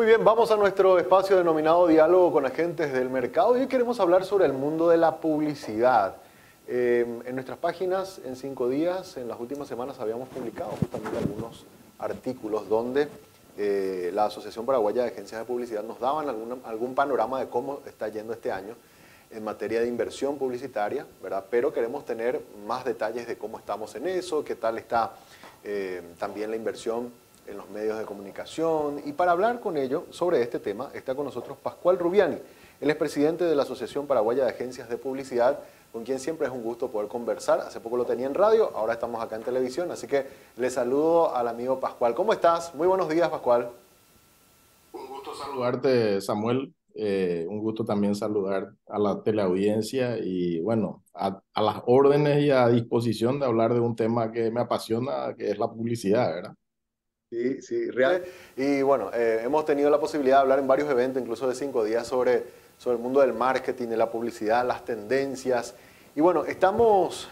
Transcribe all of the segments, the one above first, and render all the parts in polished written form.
Muy bien, vamos a nuestro espacio denominado Diálogo con Agentes del Mercado y hoy queremos hablar sobre el mundo de la publicidad. En nuestras páginas, en 5 días, en las últimas semanas habíamos publicado justamente algunos artículos donde la Asociación Paraguaya de Agencias de Publicidad nos daban algún panorama de cómo está yendo este año en materia de inversión publicitaria, ¿verdad? Pero queremos tener más detalles de cómo estamos en eso, qué tal está también la inversión en los medios de comunicación. Y para hablar con ello sobre este tema está con nosotros Pascual Rubiani. Él es presidente de la Asociación Paraguaya de Agencias de Publicidad, con quien siempre es un gusto poder conversar. Hace poco lo tenía en radio, ahora estamos acá en televisión, así que le saludo al amigo Pascual. ¿Cómo estás? Muy buenos días, Pascual. Un gusto saludarte, Samuel. Un gusto también saludar a la teleaudiencia y bueno, a las órdenes y a disposición de hablar de un tema que me apasiona, que es la publicidad, ¿verdad? Sí, sí, real. Y bueno, hemos tenido la posibilidad de hablar en varios eventos, incluso de 5 días, sobre el mundo del marketing, de la publicidad, las tendencias. Y bueno, estamos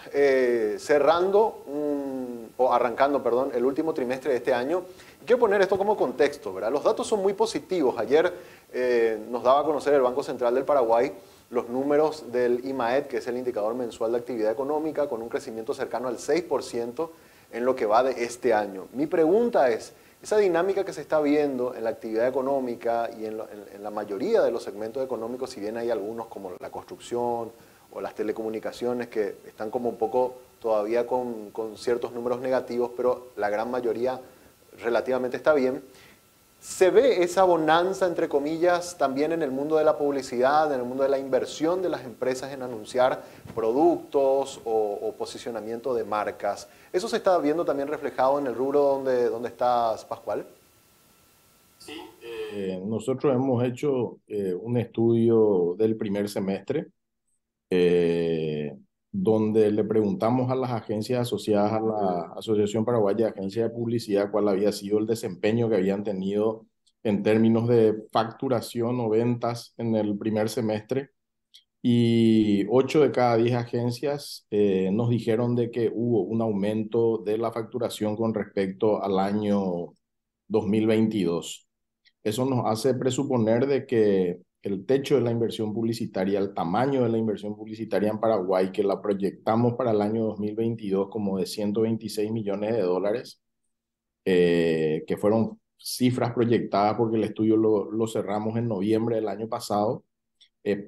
arrancando, perdón, el último trimestre de este año. Y quiero poner esto como contexto, ¿verdad? Los datos son muy positivos. Ayer nos daba a conocer el Banco Central del Paraguay los números del IMAET, que es el indicador mensual de actividad económica, con un crecimiento cercano al 6% en lo que va de este año. Mi pregunta es, esa dinámica que se está viendo en la actividad económica y en la mayoría de los segmentos económicos, si bien hay algunos como la construcción o las telecomunicaciones que están como un poco todavía con ciertos números negativos, pero la gran mayoría relativamente está bien. ¿Se ve esa bonanza, entre comillas, también en el mundo de la publicidad, en el mundo de la inversión de las empresas en anunciar productos o posicionamiento de marcas? ¿Eso se está viendo también reflejado en el rubro donde estás, Pascual? Sí. Nosotros hemos hecho un estudio del primer semestre eh, donde le preguntamos a las agencias asociadas a la Asociación Paraguaya de Agencias de Publicidad cuál había sido el desempeño que habían tenido en términos de facturación o ventas en el primer semestre. Y 8 de cada 10 agencias nos dijeron de que hubo un aumento de la facturación con respecto al año 2022. Eso nos hace presuponer de que el techo de la inversión publicitaria, el tamaño de la inversión publicitaria en Paraguay, que la proyectamos para el año 2022 como de 126 millones de dólares, que fueron cifras proyectadas porque el estudio lo cerramos en noviembre del año pasado,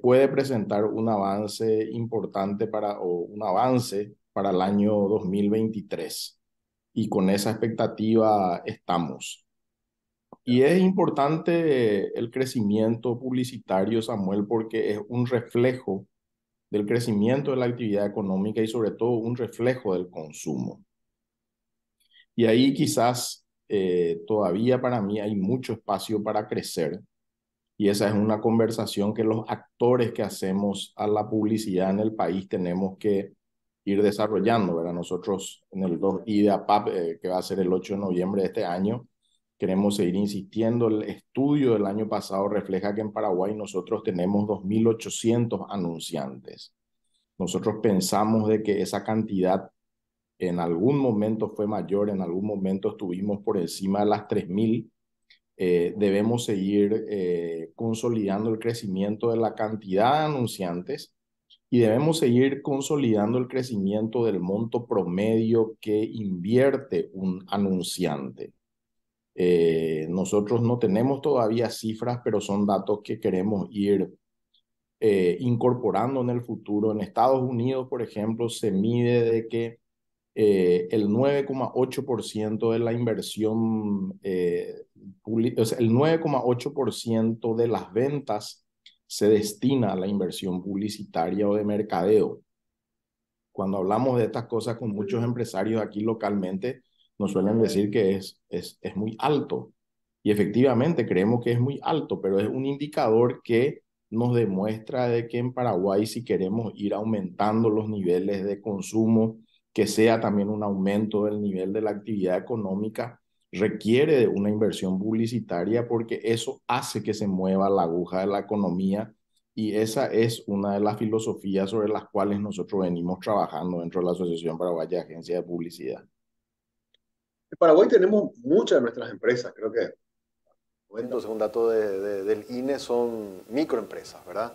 puede presentar un avance importante o un avance para el año 2023. Y con esa expectativa estamos. Y es importante el crecimiento publicitario, Samuel, porque es un reflejo del crecimiento de la actividad económica y sobre todo un reflejo del consumo. Y ahí quizás todavía para mí hay mucho espacio para crecer. Y esa es una conversación que los actores que hacemos a la publicidad en el país tenemos que ir desarrollando, ¿verdad? Nosotros en el 2i de APAP, que va a ser el 8 de noviembre de este año, queremos seguir insistiendo. El estudio del año pasado refleja que en Paraguay nosotros tenemos 2.800 anunciantes. Nosotros pensamos de que esa cantidad en algún momento fue mayor, en algún momento estuvimos por encima de las 3.000. Debemos seguir consolidando el crecimiento de la cantidad de anunciantes y debemos seguir consolidando el crecimiento del monto promedio que invierte un anunciante. Nosotros no tenemos todavía cifras, pero son datos que queremos ir incorporando en el futuro. En Estados Unidos, por ejemplo, se mide de que el 9,8% de la inversión, o sea, el 9,8% de las ventas se destina a la inversión publicitaria o de mercadeo. Cuando hablamos de estas cosas con muchos empresarios aquí localmente, nos suelen decir que es muy alto. Y efectivamente creemos que es muy alto, pero es un indicador que nos demuestra de que en Paraguay, si queremos ir aumentando los niveles de consumo, que sea también un aumento del nivel de la actividad económica, requiere de una inversión publicitaria porque eso hace que se mueva la aguja de la economía y esa es una de las filosofías sobre las cuales nosotros venimos trabajando dentro de la Asociación Paraguaya de Agencias de Publicidad. En Paraguay tenemos muchas de nuestras empresas, creo que Según un dato del INE, son microempresas, ¿verdad?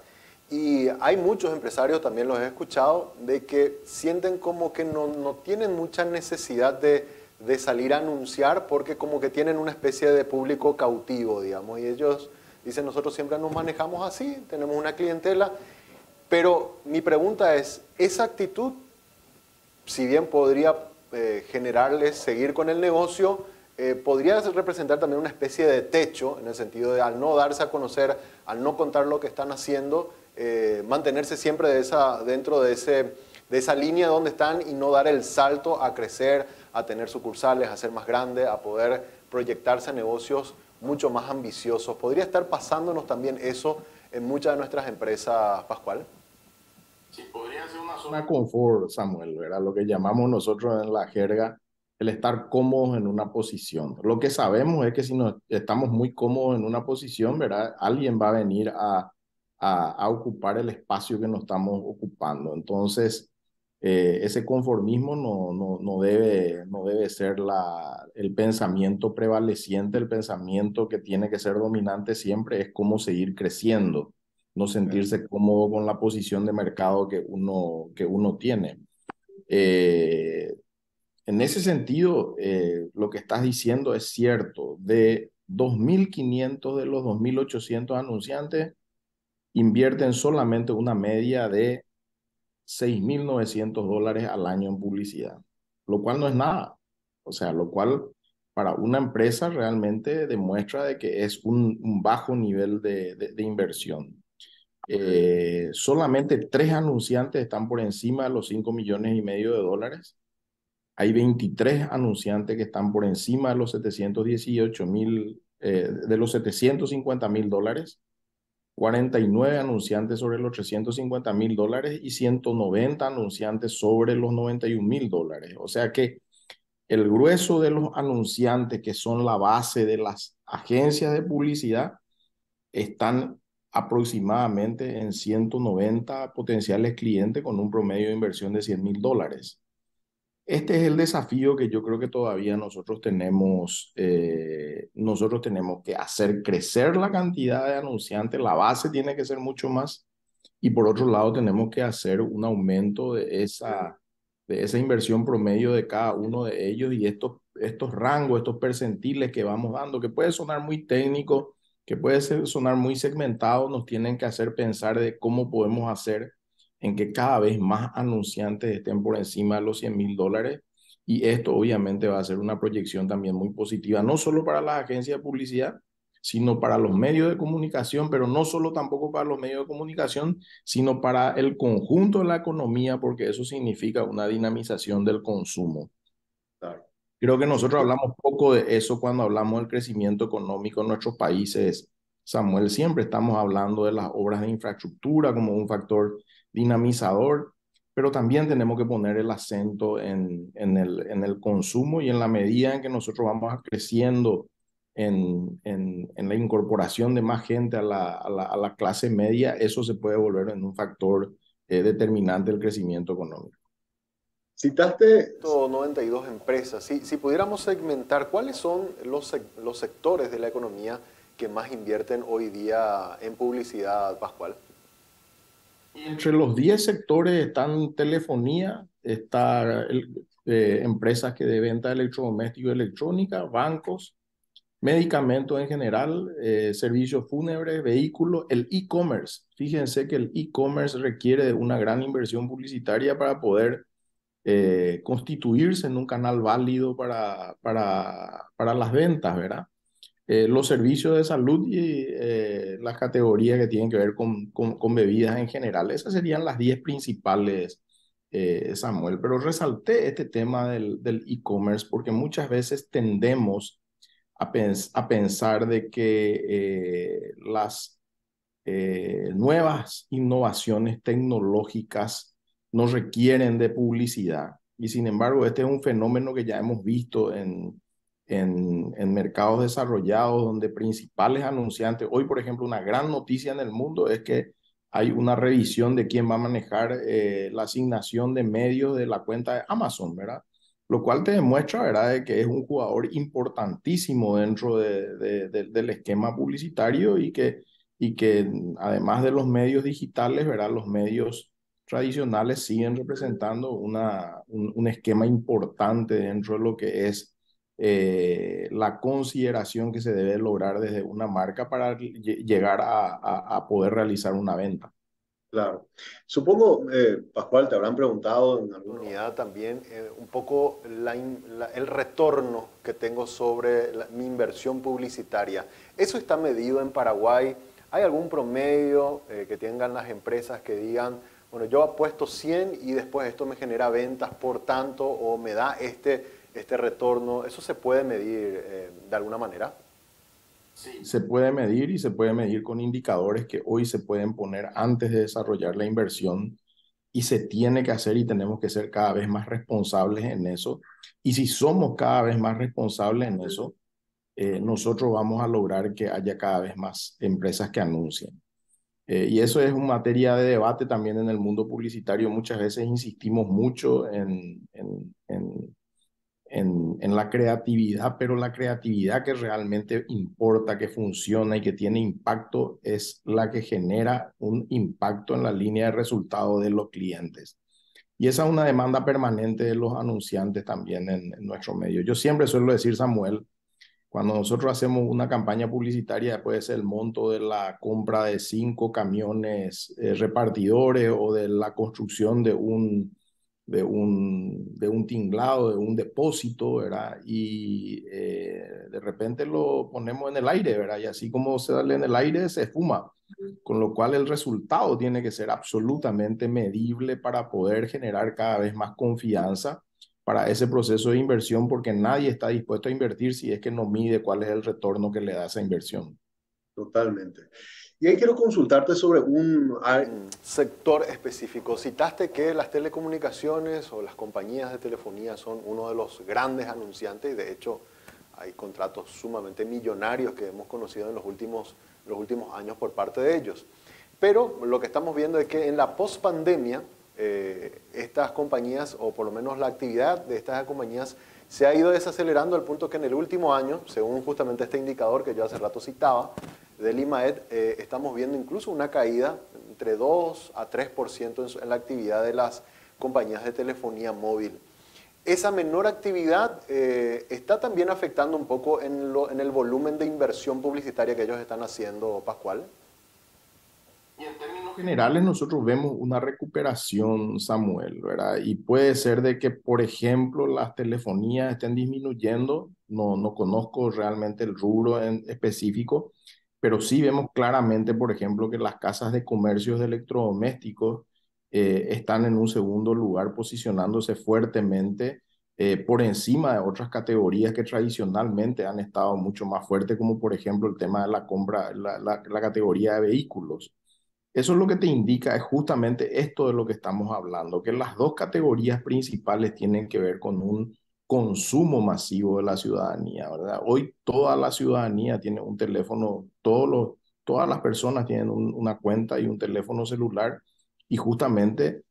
Y hay muchos empresarios, también los he escuchado, de que sienten como que no tienen mucha necesidad de salir a anunciar porque como que tienen una especie de público cautivo, digamos, y ellos dicen, nosotros siempre nos manejamos así, tenemos una clientela, pero mi pregunta es, ¿esa actitud, si bien podría generarles seguir con el negocio, podría representar también una especie de techo, en el sentido de al no darse a conocer, al no contar lo que están haciendo, mantenerse siempre dentro de esa línea donde están y no dar el salto a crecer, a tener sucursales, a ser más grande, a poder proyectarse a negocios mucho más ambiciosos? ¿Podría estar pasándonos también eso en muchas de nuestras empresas, Pascual? Sí, podría ser una zona de confort, Samuel, ¿verdad? Lo que llamamos nosotros en la jerga el estar cómodos en una posición. Lo que sabemos es que si nos estamos muy cómodos en una posición, ¿verdad? Alguien va a venir a ocupar el espacio que nos estamos ocupando. Entonces, ese conformismo no debe ser el pensamiento prevaleciente. El pensamiento que tiene que ser dominante siempre es cómo seguir creciendo, no sentirse cómodo con la posición de mercado que uno tiene. Eh, en ese sentido, lo que estás diciendo es cierto. De 2.500 de los 2.800 anunciantes invierten solamente una media de $6.900 al año en publicidad, lo cual no es nada. O sea, lo cual para una empresa realmente demuestra de que es un bajo nivel de inversión. Solamente 3 anunciantes están por encima de los $5,500,000. Hay 23 anunciantes que están por encima de los 718,000, de los $750,000. 49 anunciantes sobre los $350,000 y 190 anunciantes sobre los $91,000. O sea que el grueso de los anunciantes, que son la base de las agencias de publicidad, están aproximadamente en 190 potenciales clientes con un promedio de inversión de $100,000. Este es el desafío que yo creo que todavía nosotros tenemos que hacer crecer la cantidad de anunciantes. La base tiene que ser mucho más, y por otro lado tenemos que hacer un aumento de esa inversión promedio de cada uno de ellos, y estos rangos, estos percentiles que vamos dando, que puede sonar muy técnico, que puede sonar muy segmentado, nos tienen que hacer pensar de cómo podemos hacer en que cada vez más anunciantes estén por encima de los $100,000. Y esto obviamente va a ser una proyección también muy positiva, no solo para las agencias de publicidad, sino para los medios de comunicación, pero no solo tampoco para los medios de comunicación, sino para el conjunto de la economía, porque eso significa una dinamización del consumo. Claro. Creo que nosotros Sí. hablamos poco de eso cuando hablamos del crecimiento económico en nuestros países. Samuel, siempre estamos hablando de las obras de infraestructura como un factor dinamizador, pero también tenemos que poner el acento en el consumo, y en la medida en que nosotros vamos creciendo en la incorporación de más gente a la clase media, eso se puede volver en un factor determinante del crecimiento económico. Citaste 192 empresas. Si pudiéramos segmentar, ¿cuáles son los sectores de la economía que más invierten hoy día en publicidad, Pascual? Entre los 10 sectores están telefonía, empresas que de venta de electrodomésticos y electrónica, bancos, medicamentos en general, servicios fúnebres, vehículos, el e-commerce. Fíjense que el e-commerce requiere de una gran inversión publicitaria para poder constituirse en un canal válido para las ventas, ¿verdad? Los servicios de salud y las categorías que tienen que ver con bebidas en general. Esas serían las 10 principales, Samuel. Pero resalté este tema del e-commerce porque muchas veces tendemos a pensar de que las nuevas innovaciones tecnológicas no requieren de publicidad. Y sin embargo, este es un fenómeno que ya hemos visto en mercados desarrollados, donde principales anunciantes, hoy por ejemplo, una gran noticia en el mundo es que hay una revisión de quién va a manejar la asignación de medios de la cuenta de Amazon, ¿verdad? lo cual te demuestra, ¿verdad?, de que es un jugador importantísimo dentro del esquema publicitario y que además de los medios digitales, ¿verdad?, los medios tradicionales siguen representando un esquema importante dentro de lo que es la consideración que se debe lograr desde una marca para llegar a poder realizar una venta. Claro. Supongo, Pascual, te habrán preguntado en alguna Unidad también, un poco el retorno que tengo sobre mi inversión publicitaria. ¿Eso está medido en Paraguay? ¿Hay algún promedio que tengan las empresas que digan, bueno, yo apuesto 100 y después esto me genera ventas por tanto o me da este retorno? ¿Eso se puede medir de alguna manera? Sí, se puede medir y se puede medir con indicadores que hoy se pueden poner antes de desarrollar la inversión y se tiene que hacer y tenemos que ser cada vez más responsables en eso. Y si somos cada vez más responsables en eso, nosotros vamos a lograr que haya cada vez más empresas que anuncien. Y eso es una materia de debate también en el mundo publicitario. Muchas veces insistimos mucho en la creatividad, pero la creatividad que realmente importa, que funciona y que tiene impacto es la que genera un impacto en la línea de resultado de los clientes. Y esa es una demanda permanente de los anunciantes también en nuestro medio. Yo siempre suelo decir, Samuel, cuando nosotros hacemos una campaña publicitaria, puede ser el monto de la compra de 5 camiones repartidores o de la construcción de un tinglado, de un depósito, ¿verdad? Y de repente lo ponemos en el aire, ¿verdad? Y así como se sale en el aire, se esfuma. Con lo cual el resultado tiene que ser absolutamente medible para poder generar cada vez más confianza para ese proceso de inversión, porque nadie está dispuesto a invertir si es que no mide cuál es el retorno que le da esa inversión. Totalmente. Y ahí quiero consultarte sobre Un sector específico. Citaste que las telecomunicaciones o las compañías de telefonía son uno de los grandes anunciantes y de hecho hay contratos sumamente millonarios que hemos conocido en los últimos años por parte de ellos. Pero lo que estamos viendo es que en la pospandemia estas compañías, o por lo menos la actividad de estas compañías, se ha ido desacelerando al punto que en el último año, según justamente este indicador que yo hace rato citaba, del IMAED, estamos viendo incluso una caída entre 2 a 3% en la actividad de las compañías de telefonía móvil. Esa menor actividad está también afectando un poco en el volumen de inversión publicitaria que ellos están haciendo, Pascual. Y en términos generales nosotros vemos una recuperación, Samuel, ¿verdad? Y puede ser de que, por ejemplo, las telefonías estén disminuyendo. No conozco realmente el rubro en específico, pero sí vemos claramente, por ejemplo, que las casas de comercios de electrodomésticos están en un segundo lugar, posicionándose fuertemente por encima de otras categorías que tradicionalmente han estado mucho más fuertes, como por ejemplo el tema de la compra, la categoría de vehículos. Eso es lo que te indica, es justamente esto de lo que estamos hablando, que las dos categorías principales tienen que ver con un consumo masivo de la ciudadanía, ¿verdad? Hoy toda la ciudadanía tiene un teléfono, todas las personas tienen una cuenta y un teléfono celular y justamente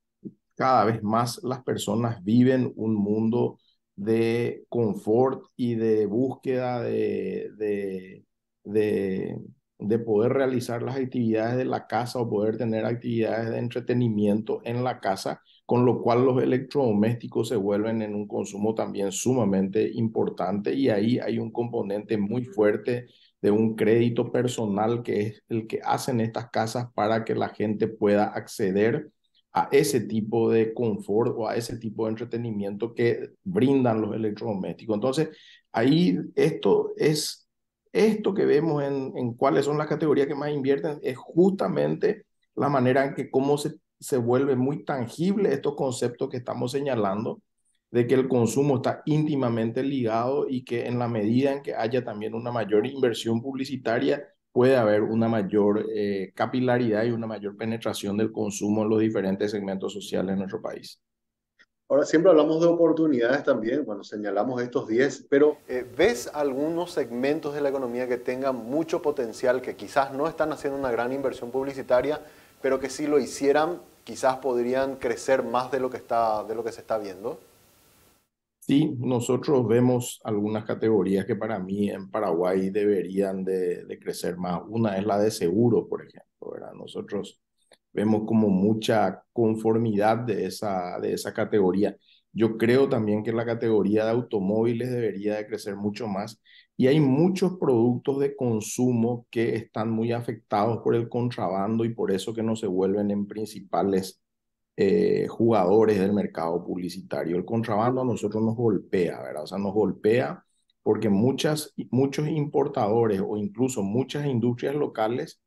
cada vez más las personas viven un mundo de confort y de búsqueda de, de poder realizar las actividades de la casa o poder tener actividades de entretenimiento en la casa, con lo cual los electrodomésticos se vuelven en un consumo también sumamente importante y ahí hay un componente muy fuerte de un crédito personal que es el que hacen estas casas para que la gente pueda acceder a ese tipo de confort o a ese tipo de entretenimiento que brindan los electrodomésticos. Entonces, ahí esto que vemos en cuáles son las categorías que más invierten, es justamente la manera en que cómo se vuelve muy tangible estos conceptos que estamos señalando, de que el consumo está íntimamente ligado y que en la medida en que haya también una mayor inversión publicitaria, puede haber una mayor capilaridad y una mayor penetración del consumo en los diferentes segmentos sociales de nuestro país. Ahora, siempre hablamos de oportunidades también, bueno, señalamos estos 10, pero ¿Ves algunos segmentos de la economía que tengan mucho potencial, que quizás no están haciendo una gran inversión publicitaria, pero que si lo hicieran, quizás podrían crecer más de lo que se está viendo? Sí, nosotros vemos algunas categorías que para mí en Paraguay deberían de crecer más. Una es la de seguro, por ejemplo, ¿verdad? Nosotros vemos como mucha conformidad de esa categoría. Yo creo también que la categoría de automóviles debería de crecer mucho más y hay muchos productos de consumo que están muy afectados por el contrabando y por eso que no se vuelven en principales jugadores del mercado publicitario. El contrabando a nosotros nos golpea, ¿verdad? O sea, nos golpea porque muchos importadores o incluso muchas industrias locales,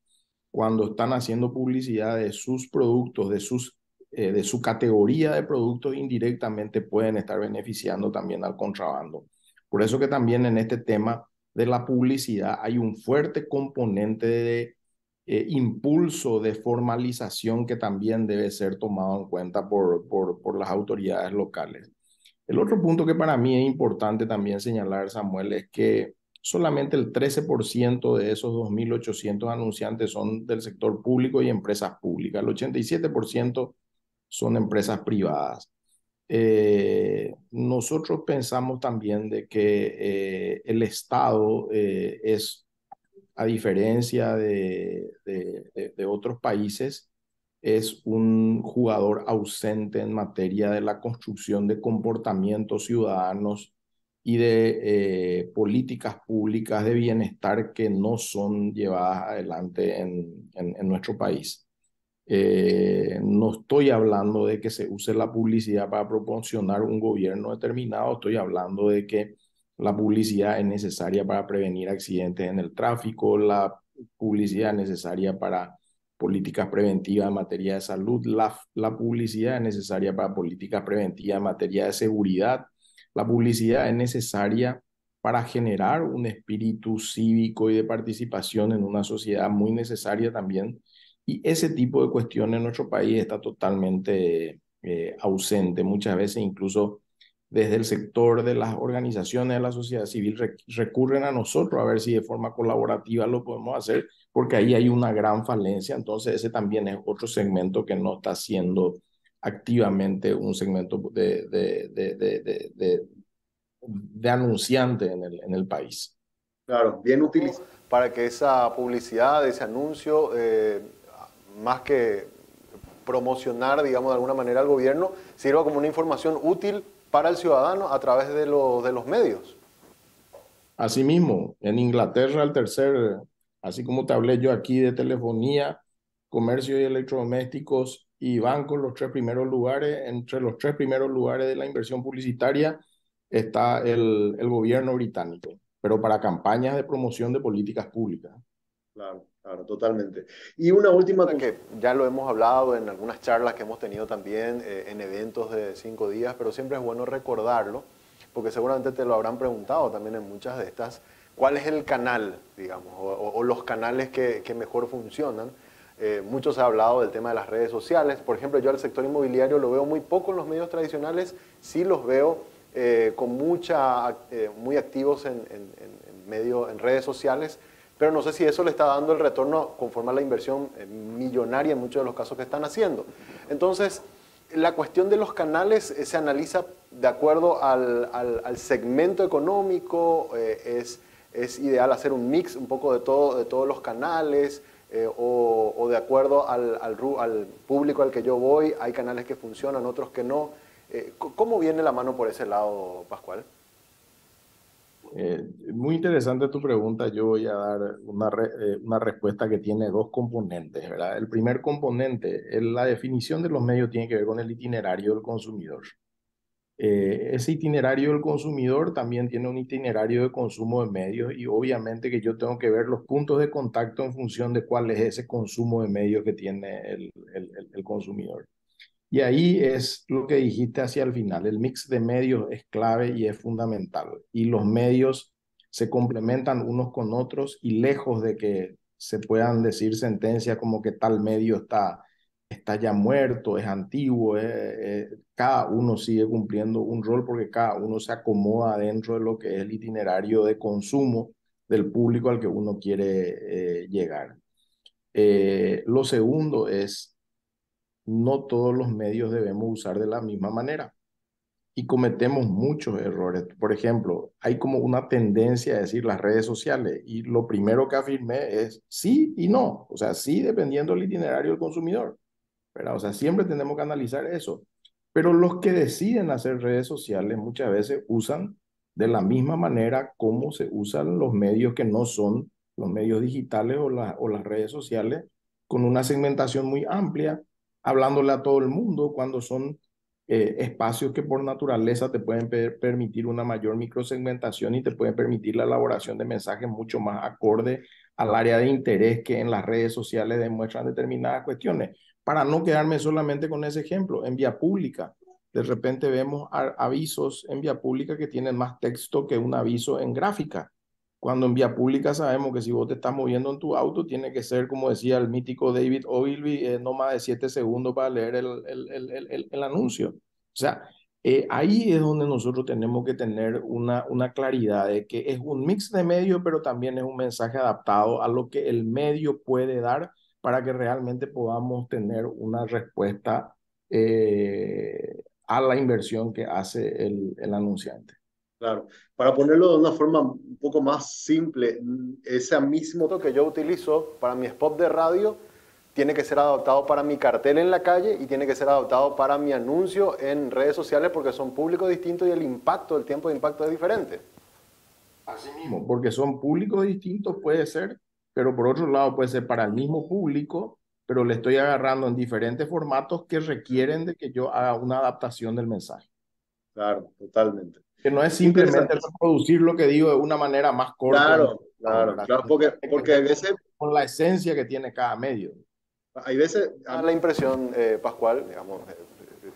cuando están haciendo publicidad de sus productos, de su categoría de productos, indirectamente pueden estar beneficiando también al contrabando. Por eso que también en este tema de la publicidad hay un fuerte componente de impulso de formalización que también debe ser tomado en cuenta por las autoridades locales. El otro punto que para mí es importante también señalar, Samuel, es que solamente el 13% de esos 2.800 anunciantes son del sector público y empresas públicas. El 87% son empresas privadas. Nosotros pensamos también de que el Estado es, a diferencia de otros países, es un jugador ausente en materia de la construcción de comportamientos ciudadanos y de políticas públicas de bienestar que no son llevadas adelante en nuestro país. No estoy hablando de que se use la publicidad para promocionar un gobierno determinado, estoy hablando de que la publicidad es necesaria para prevenir accidentes en el tráfico, la publicidad es necesaria para políticas preventivas en materia de salud, la publicidad es necesaria para políticas preventivas en materia de seguridad, la publicidad es necesaria para generar un espíritu cívico y de participación en una sociedad muy necesaria también, y ese tipo de cuestiones en nuestro país está totalmente ausente. Muchas veces incluso desde el sector de las organizaciones de la sociedad civil recurren a nosotros a ver si de forma colaborativa lo podemos hacer, porque ahí hay una gran falencia. Entonces ese también es otro segmento que no está siendo activamente un segmento de anunciante en el país. Claro, bien utilizado. Para que esa publicidad, ese anuncio, más que promocionar, digamos, de alguna manera al gobierno, sirva como una información útil para el ciudadano a través de los medios. Asimismo, en Inglaterra, así como te hablé yo aquí de telefonía, comercio y electrodomésticos y bancos, los tres primeros lugares, entre los tres primeros lugares de la inversión publicitaria está el gobierno británico, pero para campañas de promoción de políticas públicas. Claro, claro, totalmente. Y una última Que consulta. ya lo hemos hablado en algunas charlas que hemos tenido también en eventos de 5 días, pero siempre es bueno recordarlo, porque seguramente te lo habrán preguntado también en muchas de estas, ¿cuál es el canal, digamos, o los canales que mejor funcionan? Mucho se ha hablado del tema de las redes sociales. Por ejemplo, yo al sector inmobiliario lo veo muy poco en los medios tradicionales, sí los veo muy activos en redes sociales, pero no sé si eso le está dando el retorno conforme a la inversión millonaria en muchos de los casos que están haciendo. Entonces, la cuestión de los canales se analiza de acuerdo al segmento económico, es ideal hacer un mix un poco de todos los canales, o de acuerdo al público al que yo voy, hay canales que funcionan, otros que no. ¿Cómo viene la mano por ese lado, Pascual? Muy interesante tu pregunta. Yo voy a dar una respuesta que tiene dos componentes, ¿verdad? El primer componente, la definición de los medios tiene que ver con el itinerario del consumidor. Ese itinerario del consumidor también tiene un itinerario de consumo de medios y obviamente que yo tengo que ver los puntos de contacto en función de cuál es ese consumo de medios que tiene el consumidor. Y ahí es lo que dijiste hacia el final, el mix de medios es clave y es fundamental. Y los medios se complementan unos con otros y lejos de que se puedan decir sentencias como que tal medio está ya muerto, es antiguo, cada uno sigue cumpliendo un rol porque cada uno se acomoda dentro de lo que es el itinerario de consumo del público al que uno quiere llegar. Lo segundo es no todos los medios debemos usar de la misma manera. y cometemos muchos errores. Por ejemplo, hay como una tendencia a decir las redes sociales y lo primero que afirmé es sí y no. O sea, sí dependiendo del itinerario del consumidor, ¿verdad? O sea, siempre tenemos que analizar eso. Pero los que deciden hacer redes sociales muchas veces usan de la misma manera como se usan los medios que no son los medios digitales o las redes sociales, con una segmentación muy amplia, hablándole a todo el mundo cuando son espacios que por naturaleza te pueden permitir una mayor microsegmentación y te pueden permitir la elaboración de mensajes mucho más acorde al área de interés que en las redes sociales demuestran determinadas cuestiones. Para no quedarme solamente con ese ejemplo, en vía pública, de repente vemos avisos en vía pública que tienen más texto que un aviso en gráfica. Cuando en vía pública sabemos que si vos te estás moviendo en tu auto, tiene que ser, como decía el mítico David Ogilvy, no más de 7 segundos para leer el anuncio. O sea, ahí es donde nosotros tenemos que tener una claridad de que es un mix de medios, pero también es un mensaje adaptado a lo que el medio puede dar para que realmente podamos tener una respuesta a la inversión que hace el anunciante. Claro. Para ponerlo de una forma un poco más simple, ese mismo... Lo que yo utilizo para mi spot de radio tiene que ser adaptado para mi cartel en la calle y tiene que ser adaptado para mi anuncio en redes sociales porque son públicos distintos y el impacto, el tiempo de impacto es diferente. Así mismo, porque son públicos distintos, puede ser, pero por otro lado puede ser para el mismo público, pero le estoy agarrando en diferentes formatos que requieren de que yo haga una adaptación del mensaje. Claro, totalmente. Que no es Qué simplemente interesante. reproducir lo que digo de una manera más corta. Claro, claro, claro, porque hay veces, Con la esencia que tiene cada medio. hay veces, Da la impresión, Pascual, digamos,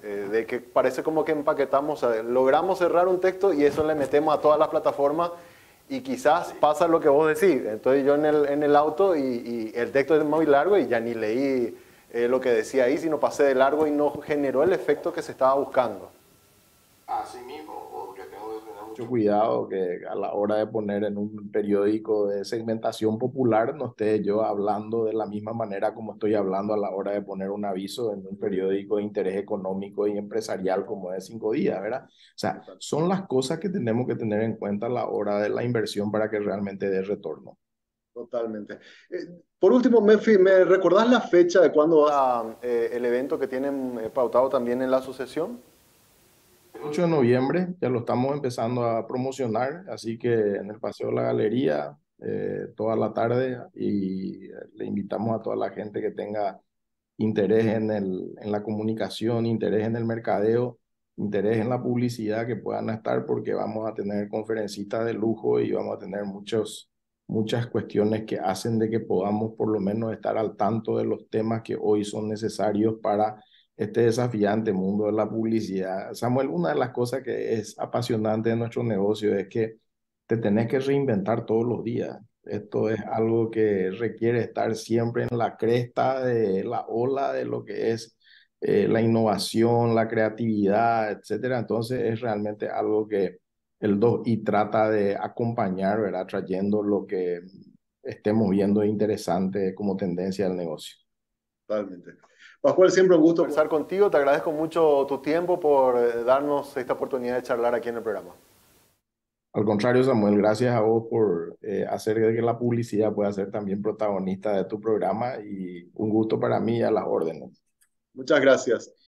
de que parece como que empaquetamos, o sea, logramos cerrar un texto y eso le metemos a todas las plataformas y quizás pasa lo que vos decís. Entonces yo en el auto y el texto es muy largo y ya ni leí lo que decía ahí, sino pasé de largo y no generó el efecto que se estaba buscando. Así mismo, porque tengo que tener Mucho cuidado que a la hora de poner en un periódico de segmentación popular no esté yo hablando de la misma manera como estoy hablando a la hora de poner un aviso en un periódico de interés económico y empresarial como es 5 días, ¿verdad? O sea, son las cosas que tenemos que tener en cuenta a la hora de la inversión para que realmente dé retorno. totalmente. Por último, Mefi, ¿me recordás la fecha de cuándo vas? El evento que tienen pautado también en la asociación. 8 de noviembre ya lo estamos empezando a promocionar, así que en el Paseo de la Galería toda la tarde y le invitamos a toda la gente que tenga interés en la comunicación, interés en el mercadeo, interés en la publicidad que puedan estar porque vamos a tener conferencistas de lujo y vamos a tener muchas cuestiones que hacen de que podamos por lo menos estar al tanto de los temas que hoy son necesarios para este desafiante mundo de la publicidad. Samuel, una de las cosas que es apasionante de nuestro negocio es que te tenés que reinventar todos los días. Esto es algo que requiere estar siempre en la cresta de la ola de lo que es la innovación, la creatividad, etcétera. Entonces es realmente algo que el 2i trata de acompañar, ¿verdad? Trayendo lo que estemos viendo interesante como tendencia del negocio. Totalmente. Pascual, siempre un gusto Conversar contigo, te agradezco mucho tu tiempo por darnos esta oportunidad de charlar aquí en el programa. Al contrario, Samuel, gracias a vos por hacer de que la publicidad pueda ser también protagonista de tu programa y un gusto para mí a las órdenes. Muchas gracias.